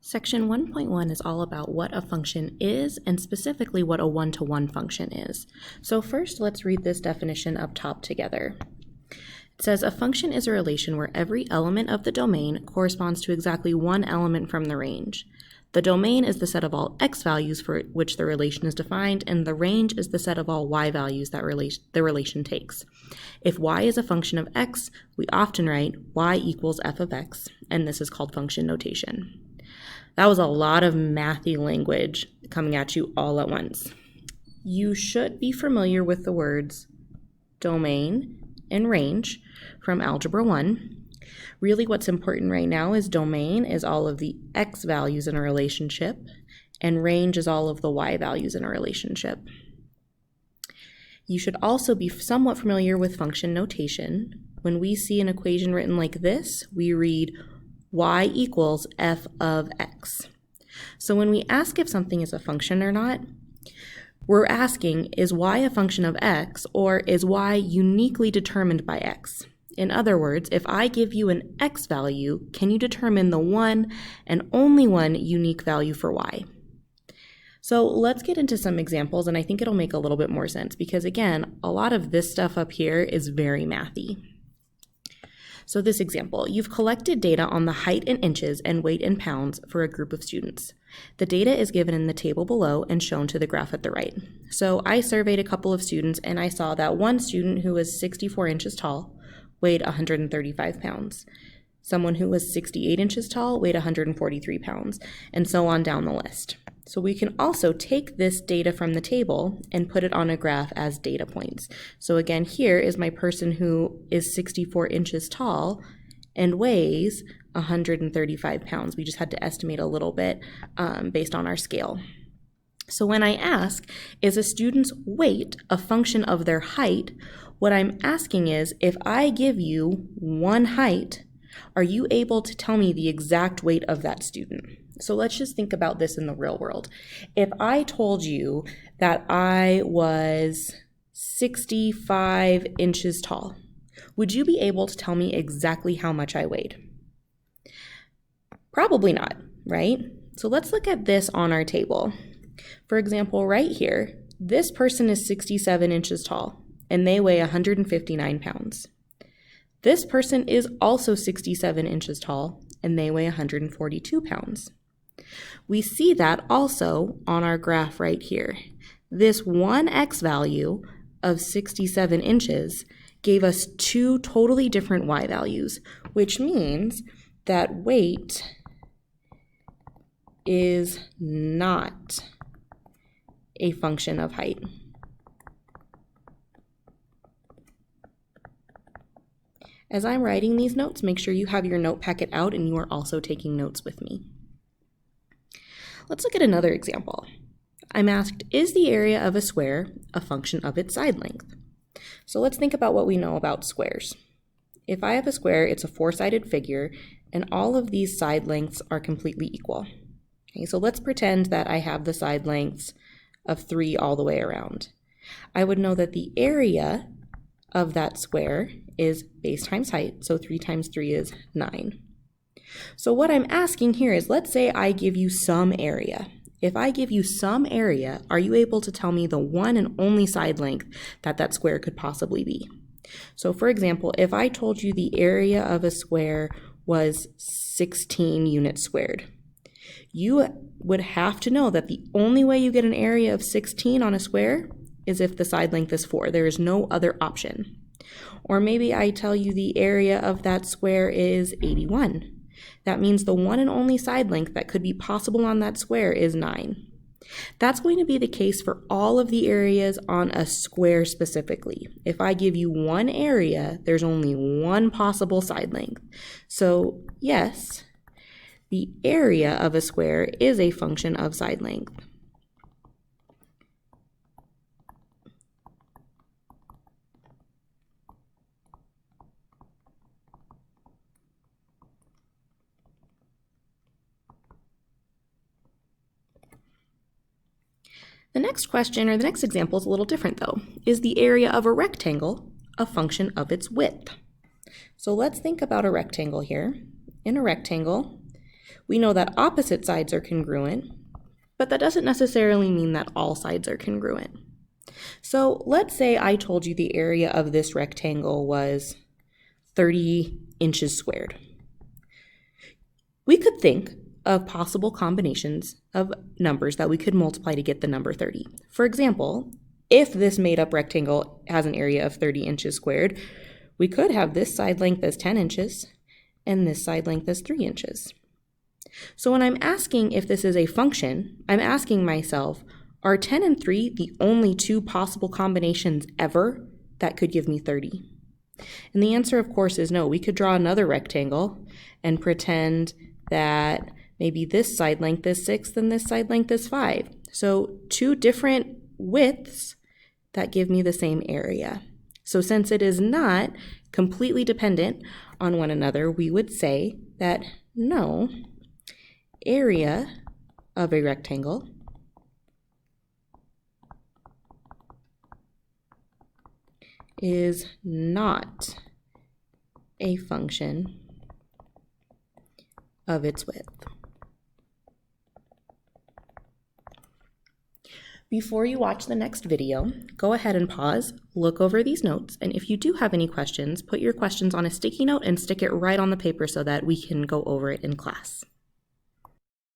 Section 1.1 is all about what a function is and specifically what a one-to-one function is. So first, let's read this definition up top together. It says a function is a relation where every element of the domain corresponds to exactly one element from the range. The domain is the set of all x values for which the relation is defined, and the range is the set of all y values that the relation takes. If y is a function of x, we often write y equals f of x, and this is called function notation. That was a lot of mathy language coming at you all at once. You should be familiar with the words domain and range from Algebra 1. Really what's important right now is domain is all of the x values in a relationship, and range is all of the y values in a relationship. You should also be somewhat familiar with function notation. When we see an equation written like this, we read y equals f of x. So when we ask if something is a function or not, we're asking, is y a function of x, or is y uniquely determined by x? In other words, if I give you an x value, can you determine the one and only one unique value for y? So let's get into some examples, and I think it'll make a little bit more sense because, again, a lot of this stuff up here is very mathy. So this example, you've collected data on the height in inches and weight in pounds for a group of students. The data is given in the table below and shown to the graph at the right. So I surveyed a couple of students and I saw that one student who was 64 inches tall weighed 135 pounds. Someone who was 68 inches tall weighed 143 pounds, and so on down the list. So we can also take this data from the table and put it on a graph as data points. So again, here is my person who is 64 inches tall and weighs 135 pounds. We just had to estimate a little bit based on our scale. So when I ask, is a student's weight a function of their height, what I'm asking is, if I give you one height, are you able to tell me the exact weight of that student? So let's just think about this in the real world. If I told you that I was 65 inches tall, would you be able to tell me exactly how much I weighed? Probably not, right? So let's look at this on our table. For example, right here, this person is 67 inches tall and they weigh 159 pounds. This person is also 67 inches tall and they weigh 142 pounds. We see that also on our graph right here. This one x value of 67 inches gave us two totally different y values, which means that weight is not a function of height. As I'm writing these notes, make sure you have your note packet out and you are also taking notes with me. Let's look at another example. I'm asked, is the area of a square a function of its side length? So let's think about what we know about squares. If I have a square, it's a four-sided figure, and all of these side lengths are completely equal. Okay, so let's pretend that I have the side lengths of 3 all the way around. I would know that the area of that square is base times height, so 3 times 3 is 9. So what I'm asking here is, let's say I give you some area. If I give you some area, are you able to tell me the one and only side length that that square could possibly be? So for example, if I told you the area of a square was 16 units squared, you would have to know that the only way you get an area of 16 on a square is if the side length is 4. There is no other option. Or maybe I tell you the area of that square is 81. That means the one and only side length that could be possible on that square is 9. That's going to be the case for all of the areas on a square specifically. If I give you one area, there's only one possible side length. So yes, the area of a square is a function of side length. The next question, or the next example, is a little different though. Is the area of a rectangle a function of its width? So let's think about a rectangle here. In a rectangle, We know that opposite sides are congruent, but that doesn't necessarily mean that all sides are congruent. So let's say I told you the area of this rectangle was 30 inches squared. We could think of possible combinations of numbers that we could multiply to get the number 30. For example, if this made-up rectangle has an area of 30 inches squared, we could have this side length as 10 inches and this side length as 3 inches. So when I'm asking if this is a function, I'm asking myself, are 10 and 3 the only two possible combinations ever that could give me 30? And the answer, of course, is no. We could draw another rectangle and pretend that maybe this side length is 6 and this side length is 5. So two different widths that give me the same area. So since it is not completely dependent on one another, we would say that no, area of a rectangle is not a function of its width. Before you watch the next video, go ahead and pause, look over these notes, and if you do have any questions, put your questions on a sticky note and stick it right on the paper so that we can go over it in class.